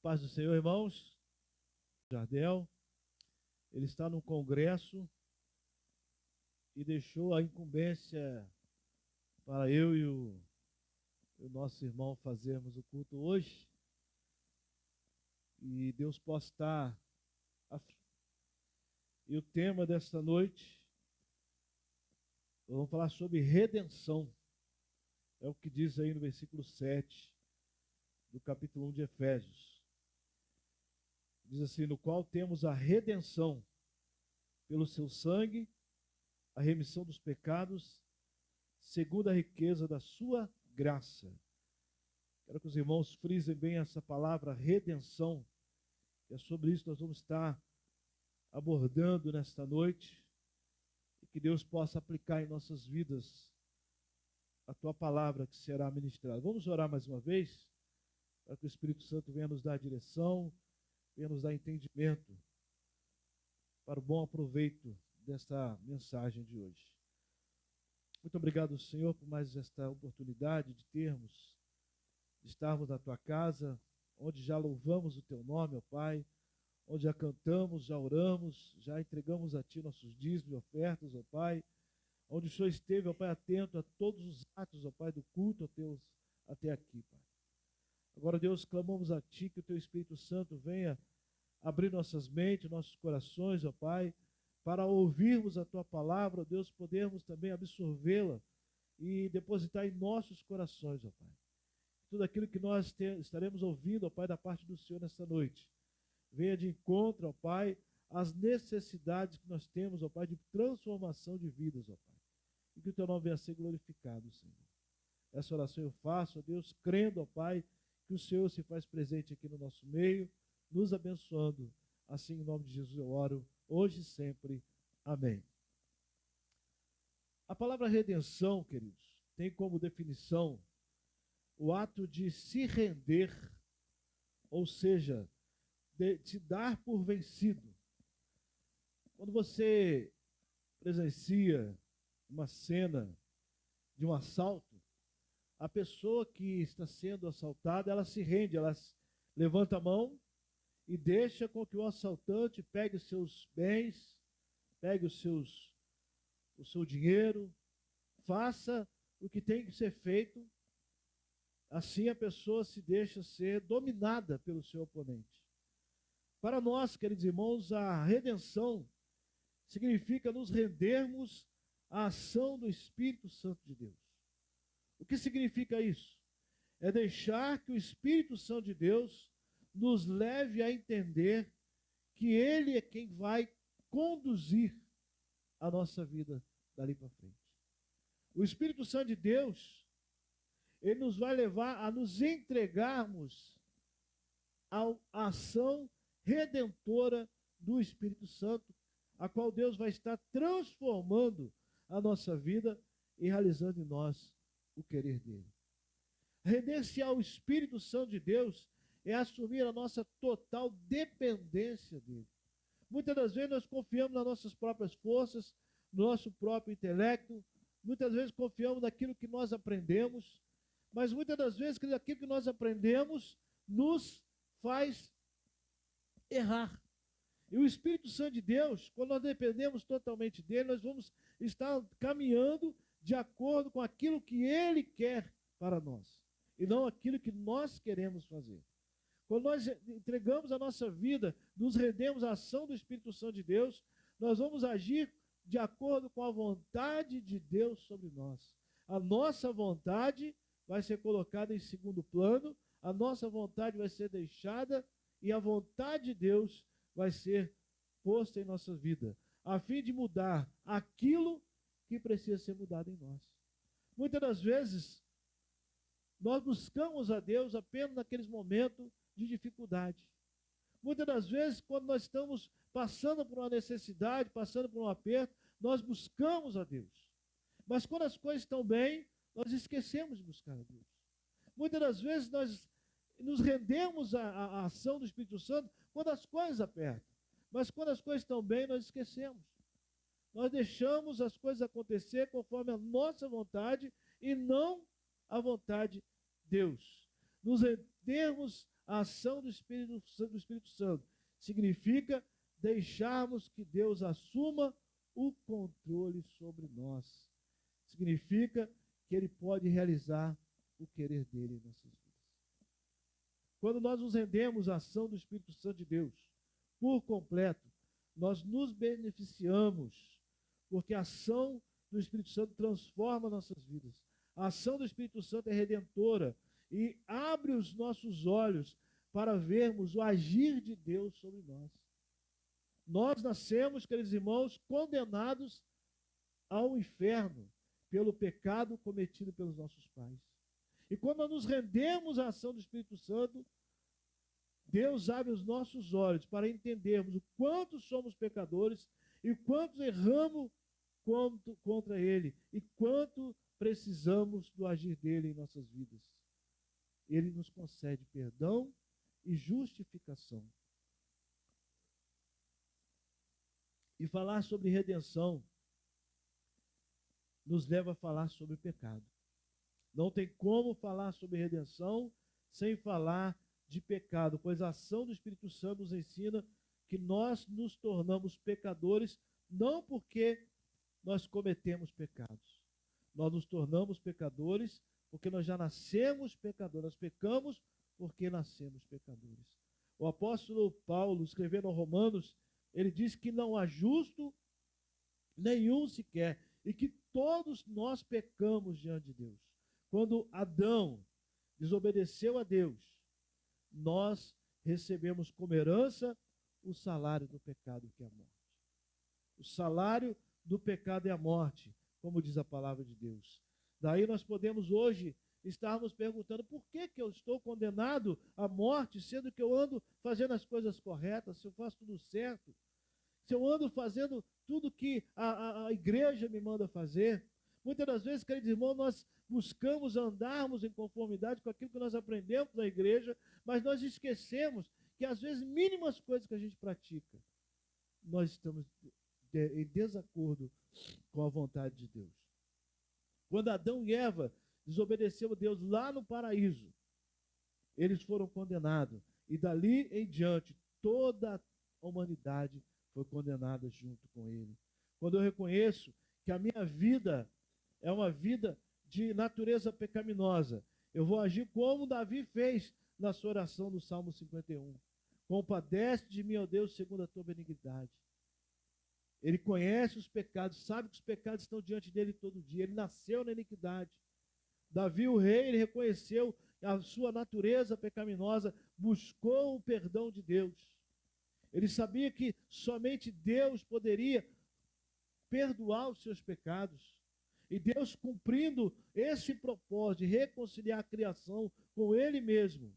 Paz do Senhor, irmãos. Jardel, ele está no congresso e deixou a incumbência para eu e o nosso irmão fazermos o culto hoje. E Deus possa estar. E o tema desta noite, vamos falar sobre redenção. É o que diz aí no versículo 7 do capítulo 1 de Efésios. Diz assim: no qual temos a redenção pelo seu sangue, a remissão dos pecados, segundo a riqueza da sua graça. Quero que os irmãos frisem bem essa palavra redenção. E é sobre isso que nós vamos estar abordando nesta noite. E que Deus possa aplicar em nossas vidas a tua palavra que será ministrada. Vamos orar mais uma vez, para que o Espírito Santo venha nos dar direção, venha nos dar entendimento para o bom aproveito desta mensagem de hoje. Muito obrigado, Senhor, por mais esta oportunidade de estarmos na tua casa, onde já louvamos o teu nome, ó Pai, onde já cantamos, já oramos, já entregamos a ti nossos dízimos e ofertas, ó Pai, onde o Senhor esteve, ó Pai, atento a todos os atos, ó Pai, do culto até aqui, Pai. Agora, Deus, clamamos a Ti que o Teu Espírito Santo venha abrir nossas mentes, nossos corações, ó Pai, para ouvirmos a Tua palavra, ó Deus, podermos também absorvê-la e depositar em nossos corações, ó Pai. Tudo aquilo que nós estaremos ouvindo, ó Pai, da parte do Senhor nesta noite, venha de encontro, ó Pai, às necessidades que nós temos, ó Pai, de transformação de vidas, ó Pai. E que o Teu nome venha a ser glorificado, Senhor. Essa oração eu faço, ó Deus, crendo, ó Pai, que o Senhor se faz presente aqui no nosso meio, nos abençoando. Assim, em nome de Jesus eu oro, hoje e sempre. Amém. A palavra redenção, queridos, tem como definição o ato de se render, ou seja, de se dar por vencido. Quando você presencia uma cena de um assalto, a pessoa que está sendo assaltada, ela se rende, ela levanta a mão e deixa com que o assaltante pegue os seus bens, pegue o seu dinheiro, faça o que tem que ser feito. Assim a pessoa se deixa ser dominada pelo seu oponente. Para nós, queridos irmãos, a redenção significa nos rendermos à ação do Espírito Santo de Deus. O que significa isso? É deixar que o Espírito Santo de Deus nos leve a entender que Ele é quem vai conduzir a nossa vida dali para frente. O Espírito Santo de Deus, Ele nos vai levar a nos entregarmos à ação redentora do Espírito Santo, a qual Deus vai estar transformando a nossa vida e realizando em nós o querer dele. Render-se ao Espírito Santo de Deus é assumir a nossa total dependência dele. Muitas das vezes nós confiamos nas nossas próprias forças, no nosso próprio intelecto, muitas vezes confiamos naquilo que nós aprendemos, mas muitas das vezes aquilo que nós aprendemos nos faz errar. E o Espírito Santo de Deus, quando nós dependemos totalmente dele, nós vamos estar caminhando de acordo com aquilo que Ele quer para nós, e não aquilo que nós queremos fazer. Quando nós entregamos a nossa vida, nos rendemos à ação do Espírito Santo de Deus, nós vamos agir de acordo com a vontade de Deus sobre nós. A nossa vontade vai ser colocada em segundo plano, a nossa vontade vai ser deixada, e a vontade de Deus vai ser posta em nossa vida, a fim de mudar aquilo que precisa ser mudado em nós. Muitas das vezes, nós buscamos a Deus apenas naqueles momentos de dificuldade. Muitas das vezes, quando nós estamos passando por uma necessidade, passando por um aperto, nós buscamos a Deus. Mas quando as coisas estão bem, nós esquecemos de buscar a Deus. Muitas das vezes, nós nos rendemos à ação do Espírito Santo quando as coisas apertam. Mas quando as coisas estão bem, nós esquecemos. Nós deixamos as coisas acontecer conforme a nossa vontade e não a vontade de Deus. Nos rendermos a ação do Espírito Santo significa deixarmos que Deus assuma o controle sobre nós. Significa que Ele pode realizar o querer dele em nossas vidas. Quando nós nos rendemos à ação do Espírito Santo de Deus por completo, nós nos beneficiamos, porque a ação do Espírito Santo transforma nossas vidas. A ação do Espírito Santo é redentora e abre os nossos olhos para vermos o agir de Deus sobre nós. Nós nascemos, queridos irmãos, condenados ao inferno pelo pecado cometido pelos nossos pais. E quando nós nos rendemos à ação do Espírito Santo, Deus abre os nossos olhos para entendermos o quanto somos pecadores e quanto erramos contra Ele e quanto precisamos do agir dele em nossas vidas. Ele nos concede perdão e justificação. E falar sobre redenção nos leva a falar sobre pecado. Não tem como falar sobre redenção sem falar de pecado, pois a ação do Espírito Santo nos ensina que nós nos tornamos pecadores não porque nós cometemos pecados. Nós nos tornamos pecadores porque nós já nascemos pecadores. Nós pecamos porque nascemos pecadores. O apóstolo Paulo, escrevendo aos Romanos, ele diz que não há justo nenhum sequer e que todos nós pecamos diante de Deus. Quando Adão desobedeceu a Deus, nós recebemos como herança o salário do pecado, que é a morte. O salário do pecado é a morte, como diz a palavra de Deus. Daí nós podemos hoje estarmos perguntando por que eu estou condenado à morte, sendo que eu ando fazendo as coisas corretas, se eu faço tudo certo, se eu ando fazendo tudo que a igreja me manda fazer. Muitas das vezes, queridos irmãos, nós buscamos andarmos em conformidade com aquilo que nós aprendemos na igreja, mas nós esquecemos que às vezes mínimas coisas que a gente pratica, nós estamos em desacordo com a vontade de Deus. Quando Adão e Eva desobedeceram a Deus lá no paraíso, eles foram condenados. E dali em diante, toda a humanidade foi condenada junto com ele. Quando eu reconheço que a minha vida é uma vida de natureza pecaminosa, eu vou agir como Davi fez na sua oração no Salmo 51. Compadece de mim, ó Deus, segundo a tua benignidade. Ele conhece os pecados, sabe que os pecados estão diante dele todo dia. Ele nasceu na iniquidade. Davi, o rei, ele reconheceu a sua natureza pecaminosa, buscou o perdão de Deus. Ele sabia que somente Deus poderia perdoar os seus pecados. E Deus, cumprindo esse propósito de reconciliar a criação com Ele mesmo,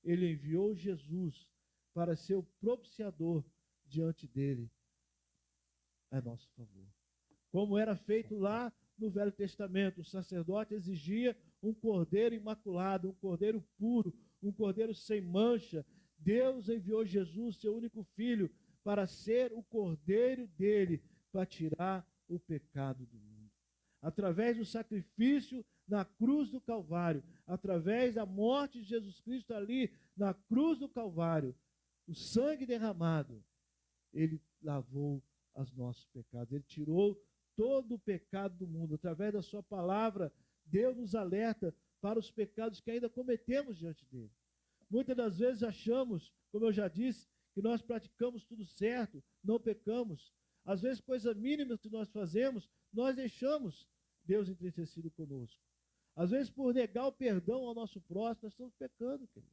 Ele enviou Jesus para ser o propiciador diante dele a nosso favor. Como era feito lá no Velho Testamento, o sacerdote exigia um cordeiro imaculado, um cordeiro puro, um cordeiro sem mancha. Deus enviou Jesus, seu único filho, para ser o cordeiro dele, para tirar o pecado do mundo. Através do sacrifício na cruz do Calvário, através da morte de Jesus Cristo ali na cruz do Calvário, o sangue derramado, ele lavou os nossos pecados, ele tirou todo o pecado do mundo. Através da sua palavra, Deus nos alerta para os pecados que ainda cometemos diante dele. Muitas das vezes achamos, como eu já disse, que nós praticamos tudo certo, não pecamos. Às vezes, coisas mínimas que nós fazemos, nós deixamos Deus entristecido conosco. Às vezes, por negar o perdão ao nosso próximo, nós estamos pecando, querido.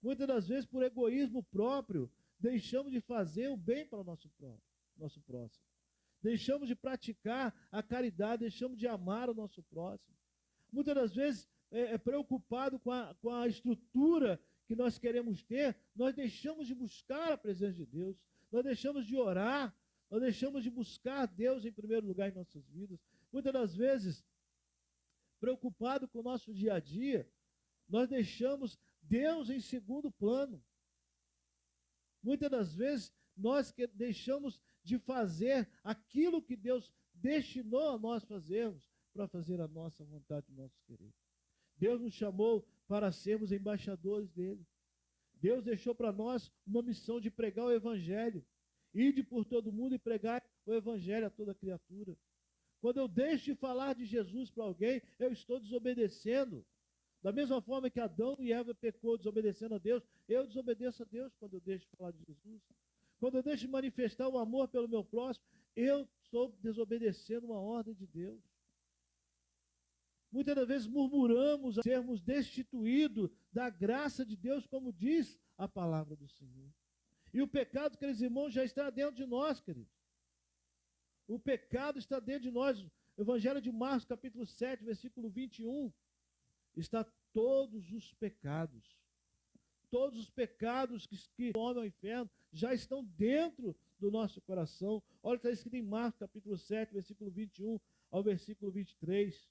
Muitas das vezes, por egoísmo próprio, deixamos de fazer o bem para o nosso próximo. Deixamos de praticar a caridade, deixamos de amar o nosso próximo. Muitas das vezes, preocupado com a estrutura que nós queremos ter, nós deixamos de buscar a presença de Deus, nós deixamos de orar, nós deixamos de buscar Deus em primeiro lugar em nossas vidas. Muitas das vezes, preocupado com o nosso dia a dia, nós deixamos Deus em segundo plano. Muitas das vezes, nós deixamos de fazer aquilo que Deus destinou a nós fazermos, para fazer a nossa vontade, o nosso querer. Deus nos chamou para sermos embaixadores dele. Deus deixou para nós uma missão de pregar o Evangelho. Ide por todo mundo e pregar o Evangelho a toda criatura. Quando eu deixo de falar de Jesus para alguém, eu estou desobedecendo. Da mesma forma que Adão e Eva pecou desobedecendo a Deus, eu desobedeço a Deus quando eu deixo de falar de Jesus. Quando eu deixo de manifestar o amor pelo meu próximo, eu estou desobedecendo uma ordem de Deus. Muitas das vezes murmuramos a sermos destituídos da graça de Deus, como diz a palavra do Senhor. E o pecado, queridos irmãos, já está dentro de nós, queridos. O pecado está dentro de nós. O Evangelho de Marcos, capítulo 7, versículo 21, está todos os pecados que tomam ao inferno, já estão dentro do nosso coração. Olha, está escrito em Marcos, capítulo 7, versículo 21 ao versículo 23.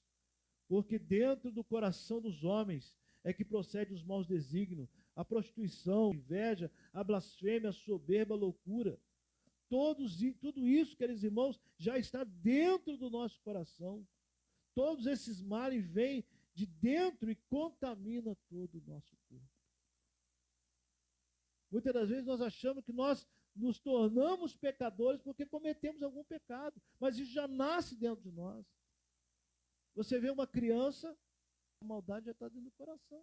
Porque dentro do coração dos homens é que procede os maus desígnios, a prostituição, a inveja, a blasfêmia, a soberba, a loucura. Tudo isso, queridos irmãos, já está dentro do nosso coração. Todos esses males vêm de dentro e contaminam todo o nosso corpo. Muitas das vezes nós achamos que nós nos tornamos pecadores porque cometemos algum pecado, mas isso já nasce dentro de nós. Você vê uma criança, a maldade já está dentro do coração.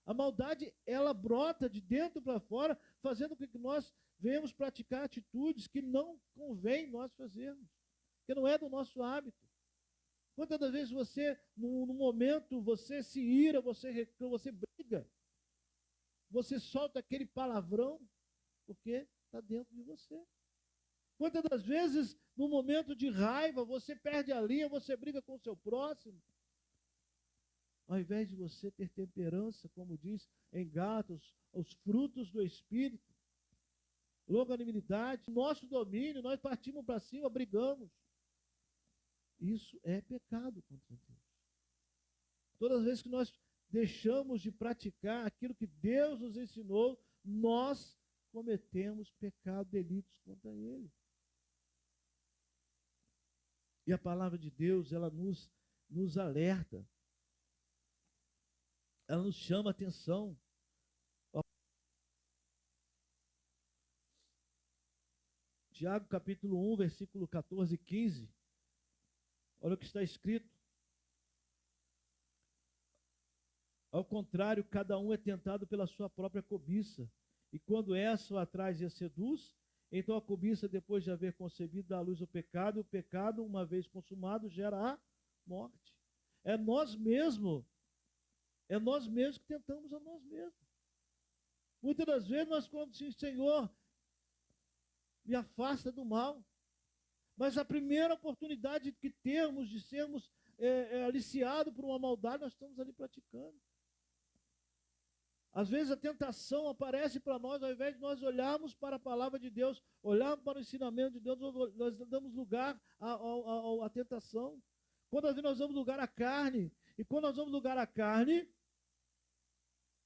A maldade, ela brota de dentro para fora, fazendo com que nós venhamos praticar atitudes que não convém nós fazermos, que não é do nosso hábito. Quantas das vezes você, no momento, você se ira, você reclama, você briga, você solta aquele palavrão, porque está dentro de você. Quantas das vezes, no momento de raiva, você perde a linha, você briga com o seu próximo, ao invés de você ter temperança, como diz em Gálatas, os frutos do Espírito, longanimidade, nosso domínio, nós partimos para cima, brigamos. Isso é pecado contra Deus. Todas as vezes que nós deixamos de praticar aquilo que Deus nos ensinou, nós cometemos pecado, delitos contra Ele. E a palavra de Deus, ela nos alerta. Ela nos chama a atenção. Tiago, capítulo 1, versículo 14 e 15. Olha o que está escrito. Ao contrário, cada um é tentado pela sua própria cobiça. E quando essa o atrai e a seduz, então a cobiça, depois de haver concebido, dá à luz o pecado, e o pecado, uma vez consumado, gera a morte. É nós mesmos que tentamos a nós mesmos. Muitas das vezes nós falamos assim, Senhor, me afasta do mal. Mas a primeira oportunidade que temos de sermos aliciados por uma maldade, nós estamos ali praticando. Às vezes a tentação aparece para nós, ao invés de nós olharmos para a palavra de Deus, olharmos para o ensinamento de Deus, nós damos lugar à tentação. Quando às vezes nós damos lugar à carne, e quando nós damos lugar à carne,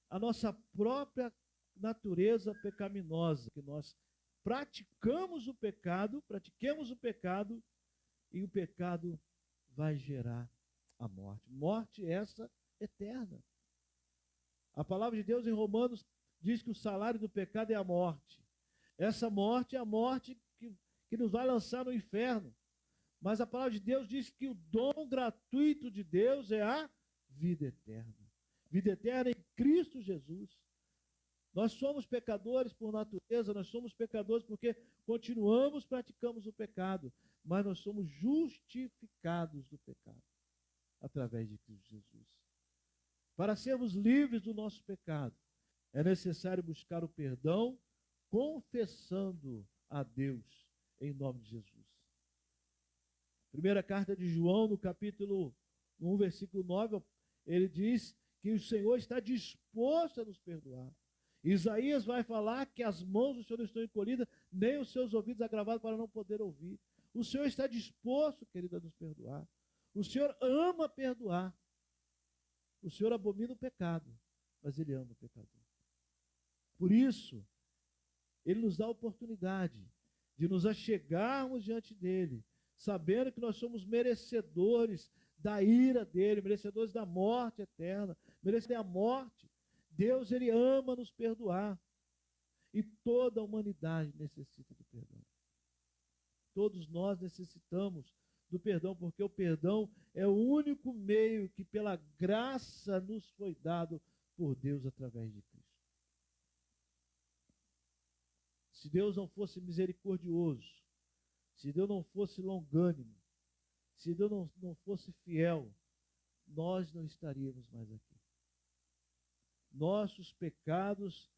a nossa própria natureza pecaminosa, que nós pratiquemos o pecado, e o pecado vai gerar a morte. Morte essa eterna. A palavra de Deus em Romanos diz que o salário do pecado é a morte. Essa morte é a morte que nos vai lançar no inferno. Mas a palavra de Deus diz que o dom gratuito de Deus é a vida eterna. Vida eterna em Cristo Jesus. Nós somos pecadores por natureza, nós somos pecadores porque praticamos o pecado, mas nós somos justificados do pecado através de Cristo Jesus. Para sermos livres do nosso pecado, é necessário buscar o perdão, confessando a Deus em nome de Jesus. Primeira carta de João, no capítulo 1, versículo 9, ele diz que o Senhor está disposto a nos perdoar. Isaías vai falar que as mãos do Senhor não estão encolhidas, nem os seus ouvidos agravados para não poder ouvir. O Senhor está disposto, querido, a nos perdoar. O Senhor ama perdoar. O Senhor abomina o pecado, mas Ele ama o pecador. Por isso, Ele nos dá a oportunidade de nos achegarmos diante dEle, sabendo que nós somos merecedores da ira dEle, merecedores da morte eterna, merecedores da morte. Deus, ele ama nos perdoar. E toda a humanidade necessita do perdão. Todos nós necessitamos do perdão, porque o perdão é o único meio que pela graça nos foi dado por Deus através de Cristo. Se Deus não fosse misericordioso, se Deus não fosse longânimo, se Deus não fosse fiel, nós não estaríamos mais aqui. Nossos pecados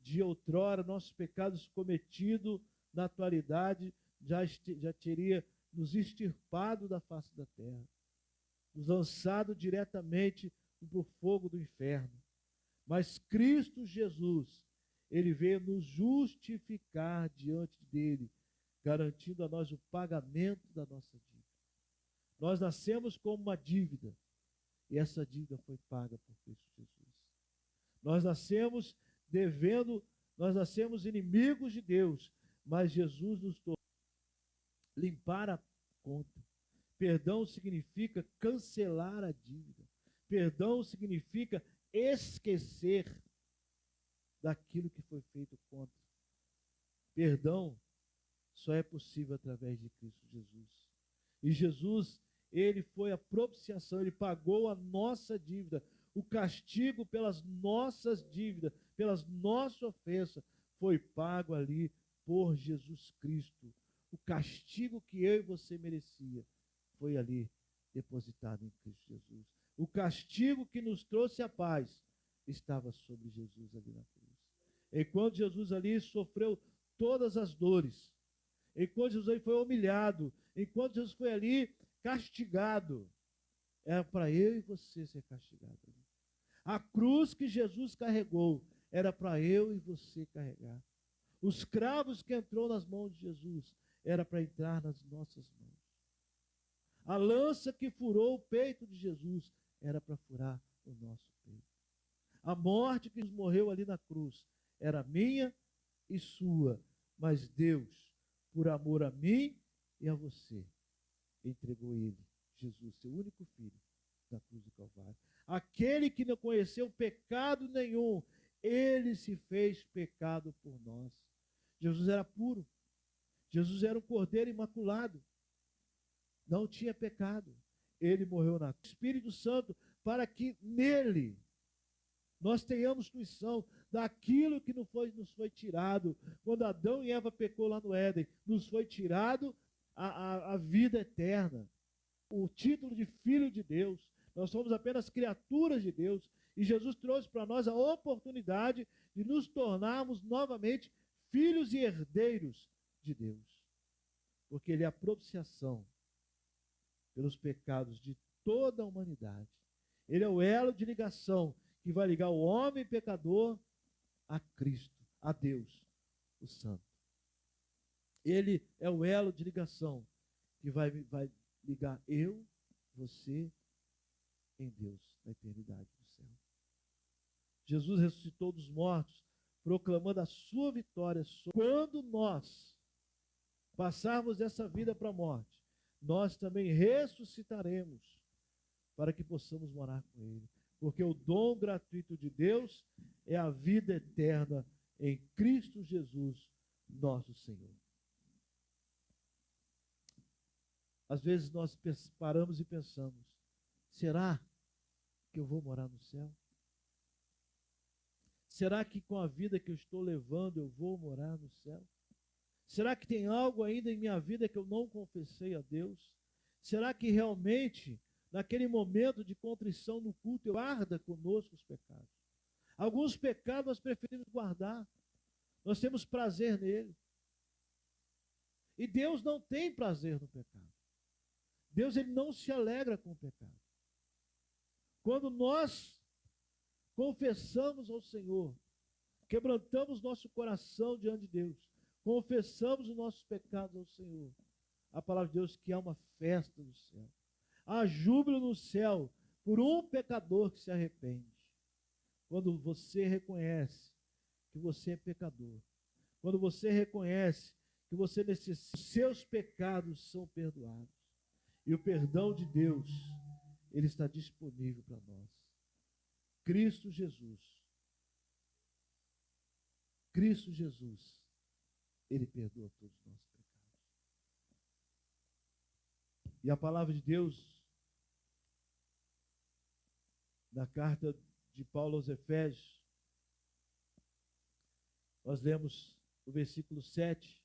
de outrora, nossos pecados cometidos na atualidade, já teria nos extirpado da face da terra, nos lançado diretamente para o fogo do inferno. Mas Cristo Jesus, ele veio nos justificar diante dele, garantindo a nós o pagamento da nossa dívida. Nós nascemos com uma dívida, e essa dívida foi paga por Cristo Jesus. Nós nascemos devendo, nós nascemos inimigos de Deus, mas Jesus nos tornou limpar a conta. Perdão significa cancelar a dívida. Perdão significa esquecer daquilo que foi feito contra. Perdão só é possível através de Cristo Jesus. E Jesus, ele foi a propiciação, ele pagou a nossa dívida. O castigo pelas nossas dívidas, pelas nossas ofensas, foi pago ali por Jesus Cristo. O castigo que eu e você merecia foi ali depositado em Cristo Jesus. O castigo que nos trouxe a paz estava sobre Jesus ali na cruz. Enquanto Jesus ali sofreu todas as dores, enquanto Jesus ali foi humilhado, enquanto Jesus foi ali castigado, era para eu e você ser castigado. A cruz que Jesus carregou era para eu e você carregar. Os cravos que entrou nas mãos de Jesus era para entrar nas nossas mãos. A lança que furou o peito de Jesus era para furar o nosso peito. A morte que morreu ali na cruz era minha e sua, mas Deus, por amor a mim e a você, entregou ele, Jesus, seu único filho, na cruz do Calvário. Aquele que não conheceu pecado nenhum, ele se fez pecado por nós. Jesus era puro. Jesus era um cordeiro imaculado. Não tinha pecado. Ele morreu na cruz. Espírito Santo, para que nele nós tenhamos fruição daquilo que nos foi tirado. Quando Adão e Eva pecou lá no Éden, nos foi tirado a vida eterna. O título de filho de Deus. Nós somos apenas criaturas de Deus. E Jesus trouxe para nós a oportunidade de nos tornarmos novamente filhos e herdeiros de Deus. Porque ele é a propiciação pelos pecados de toda a humanidade. Ele é o elo de ligação que vai ligar o homem pecador a Cristo, a Deus, o Santo. Ele é o elo de ligação que vai ligar eu, você, em Deus, na eternidade do céu. Jesus ressuscitou dos mortos, proclamando a sua vitória. Quando nós passarmos essa vida para a morte, nós também ressuscitaremos para que possamos morar com ele. Porque o dom gratuito de Deus é a vida eterna em Cristo Jesus, nosso Senhor. Às vezes nós paramos e pensamos, será que eu vou morar no céu? Será que com a vida que eu estou levando eu vou morar no céu? Será que tem algo ainda em minha vida que eu não confessei a Deus? Será que realmente, naquele momento de contrição no culto, eu guarda conosco os pecados? Alguns pecados nós preferimos guardar. Nós temos prazer nele. E Deus não tem prazer no pecado. Deus, ele não se alegra com o pecado. Quando nós confessamos ao Senhor, quebrantamos nosso coração diante de Deus, confessamos os nossos pecados ao Senhor, a palavra de Deus que há uma festa no céu. Há júbilo no céu por um pecador que se arrepende. Quando você reconhece que você é pecador, quando você reconhece que você necessita, seus pecados são perdoados. E o perdão de Deus, ele está disponível para nós. Cristo Jesus, Cristo Jesus, Ele perdoa todos os nossos pecados. E a palavra de Deus, na carta de Paulo aos Efésios, nós lemos o versículo 7,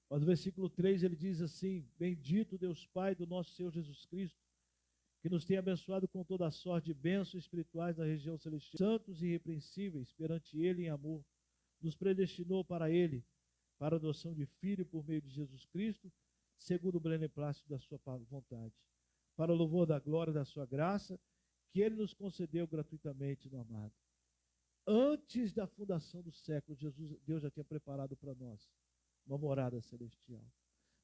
mas no versículo 3 ele diz assim: bendito Deus Pai do nosso Senhor Jesus Cristo, que nos tem abençoado com toda a sorte de bênçãos espirituais na região celestial, santos e irrepreensíveis perante Ele em amor, nos predestinou para Ele, para a adoção de filho por meio de Jesus Cristo, segundo o beneplácito da sua vontade, para o louvor da glória da sua graça, que Ele nos concedeu gratuitamente no amado. Antes da fundação do século, Deus já tinha preparado para nós uma morada celestial.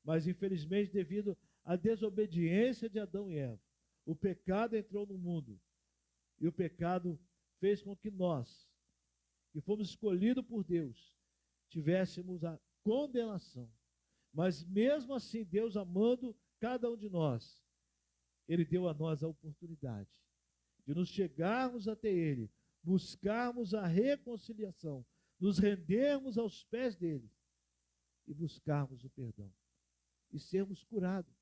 Mas, infelizmente, devido à desobediência de Adão e Eva, o pecado entrou no mundo. E o pecado fez com que nós, que fomos escolhidos por Deus, tivéssemos a condenação. Mas, mesmo assim, Deus amando cada um de nós, Ele deu a nós a oportunidade de nos chegarmos até Ele, buscarmos a reconciliação, nos rendermos aos pés dele e buscarmos o perdão e sermos curados.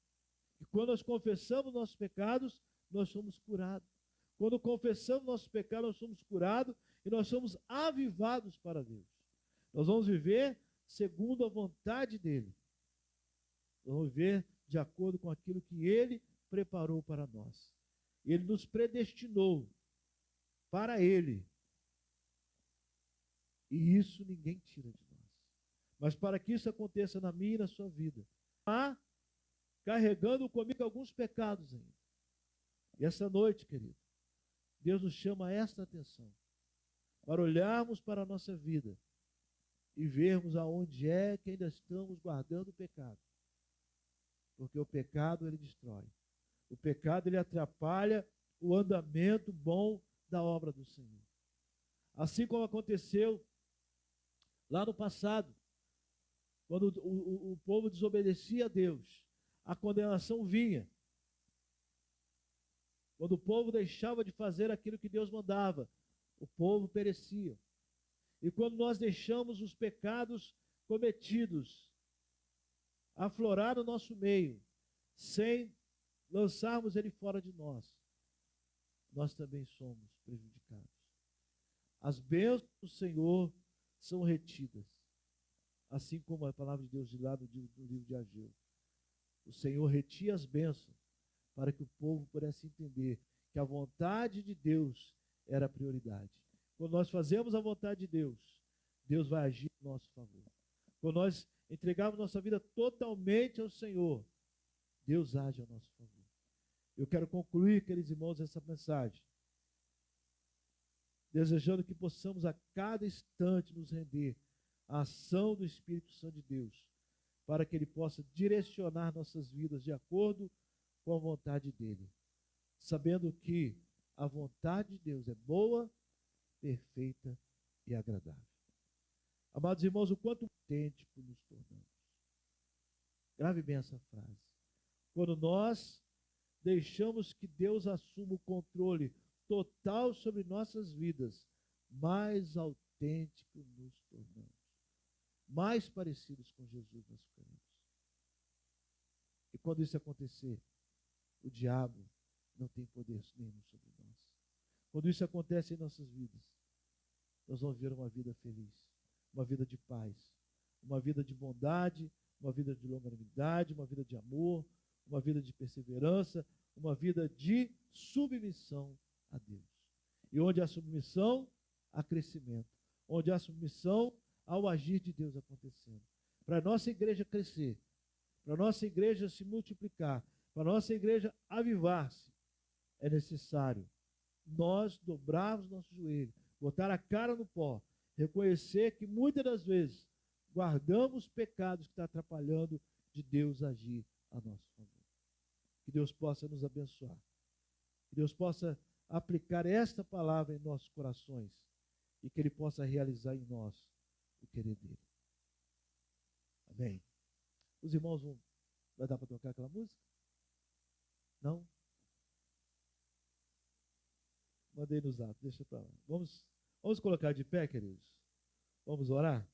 E quando nós confessamos nossos pecados, nós somos curados. Quando confessamos nossos pecados, nós somos curados e nós somos avivados para Deus. Nós vamos viver segundo a vontade dele. Nós vamos viver de acordo com aquilo que ele preparou para nós. Ele nos predestinou para ele. E isso ninguém tira de nós. Mas para que isso aconteça na minha e na sua vida, carregando comigo alguns pecados ainda. E essa noite, querido, Deus nos chama a esta atenção, para olharmos para a nossa vida e vermos aonde é que ainda estamos guardando o pecado. Porque o pecado, ele destrói. O pecado, ele atrapalha o andamento bom da obra do Senhor. Assim como aconteceu lá no passado, quando o povo desobedecia a Deus, a condenação vinha. Quando o povo deixava de fazer aquilo que Deus mandava, o povo perecia. E quando nós deixamos os pecados cometidos aflorar no nosso meio, sem lançarmos ele fora de nós, nós também somos prejudicados. As bênçãos do Senhor são retidas, assim como a palavra de Deus diz lá no livro de Ageu. O Senhor retia as bênçãos para que o povo pudesse entender que a vontade de Deus era a prioridade. Quando nós fazemos a vontade de Deus, Deus vai agir em nosso favor. Quando nós entregamos nossa vida totalmente ao Senhor, Deus age a nosso favor. Eu quero concluir, queridos irmãos, essa mensagem, desejando que possamos a cada instante nos render à ação do Espírito Santo de Deus, para que Ele possa direcionar nossas vidas de acordo com a vontade dEle, sabendo que a vontade de Deus é boa, perfeita e agradável. Amados irmãos, o quanto autêntico nos tornamos. Grave bem essa frase. Quando nós deixamos que Deus assuma o controle total sobre nossas vidas, mais autênticos nos tornamos. Mais parecidos com Jesus nós ficamos. E quando isso acontecer, o diabo não tem poder nenhum sobre nós. Quando isso acontece em nossas vidas, nós vamos ver uma vida feliz, uma vida de paz, uma vida de bondade, uma vida de longanimidade, uma vida de amor, uma vida de perseverança, uma vida de submissão a Deus. E onde há submissão, há crescimento. Onde há submissão, há o agir de Deus acontecendo. Para a nossa igreja crescer, para a nossa igreja se multiplicar, para a nossa igreja avivar-se, é necessário nós dobrarmos nosso joelho, botar a cara no pó, reconhecer que muitas das vezes guardamos pecados que estão atrapalhando de Deus agir a nosso favor. Que Deus possa nos abençoar. Que Deus possa aplicar esta palavra em nossos corações e que Ele possa realizar em nós o querer dEle. Amém. Os irmãos vai dar para tocar aquela música? Não? Mandei no zap, deixa para lá. Vamos colocar de pé, queridos? Vamos orar?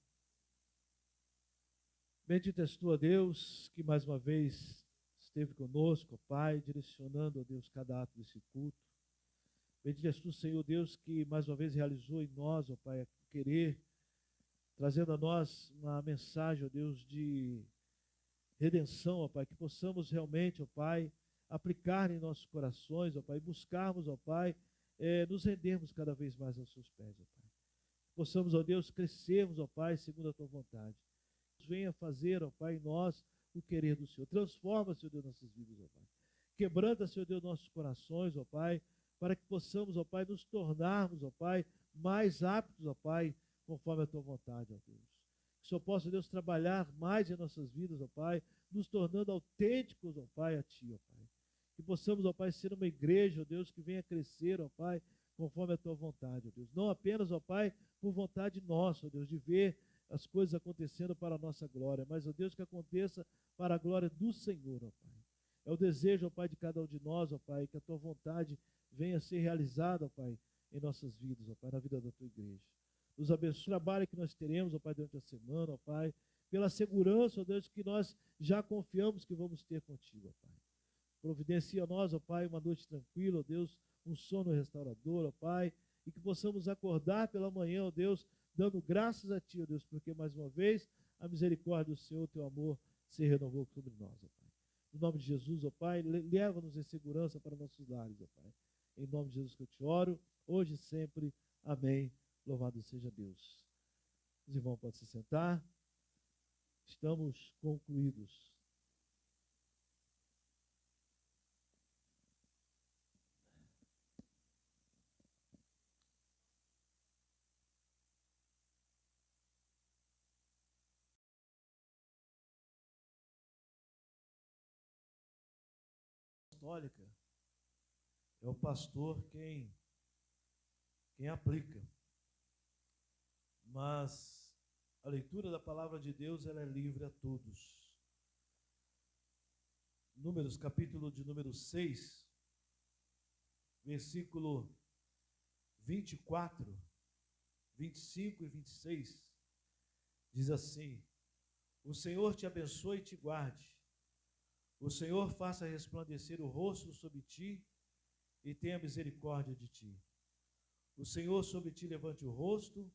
Bendito és tu, ó Deus, que mais uma vez esteve conosco, ó Pai, direcionando, ó Deus, cada ato desse culto. Bendito és tu, Senhor Deus, que mais uma vez realizou em nós, ó Pai, o querer, trazendo a nós uma mensagem, ó Deus, de redenção, ó Pai, que possamos realmente, ó Pai, aplicar em nossos corações, ó Pai, buscarmos, ó Pai, nos rendermos cada vez mais aos seus pés, ó Pai. Possamos, ó Deus, crescermos, ó Pai, segundo a tua vontade. Venha fazer, ó Pai, em nós o querer do Senhor. Transforma, Senhor Deus, nossas vidas, ó Pai. Quebranta, Senhor Deus, nossos corações, ó Pai, para que possamos, ó Pai, nos tornarmos, ó Pai, mais aptos, ó Pai, conforme a tua vontade, ó Deus. Que o Senhor possa, Deus, trabalhar mais em nossas vidas, ó Pai, nos tornando autênticos, ó Pai, a Ti, ó Pai. Que possamos, ó Pai, ser uma igreja, ó Deus, que venha crescer, ó Pai, conforme a tua vontade, ó Deus. Não apenas, ó Pai, por vontade nossa, ó Deus, de ver as coisas acontecendo para a nossa glória, mas, ó Deus, que aconteça para a glória do Senhor, ó Pai. É o desejo, ó Pai, de cada um de nós, ó Pai, que a tua vontade venha a ser realizada, ó Pai, em nossas vidas, ó Pai, na vida da tua igreja. Nos abençoe o trabalho que nós teremos, ó Pai, durante a semana, ó Pai, pela segurança, ó Deus, que nós já confiamos que vamos ter contigo, ó Pai. Providencia a nós, ó Pai, uma noite tranquila, ó Deus, um sono restaurador, ó Pai, e que possamos acordar pela manhã, ó Deus, dando graças a Ti, ó Deus, porque mais uma vez a misericórdia do Senhor, o Teu amor, se renovou sobre nós, ó Pai. No nome de Jesus, ó Pai, leva-nos em segurança para nossos lares, ó Pai. Em nome de Jesus que eu te oro, hoje e sempre. Amém. Louvado seja Deus. Os irmãos podem se sentar. Estamos concluídos. Apostólica é o pastor quem aplica. Mas a leitura da palavra de Deus, ela é livre a todos. Números, capítulo de número 6, versículo 24, 25 e 26, diz assim: o Senhor te abençoe e te guarde. O Senhor faça resplandecer o rosto sobre ti e tenha misericórdia de ti. O Senhor sobre ti levante o rosto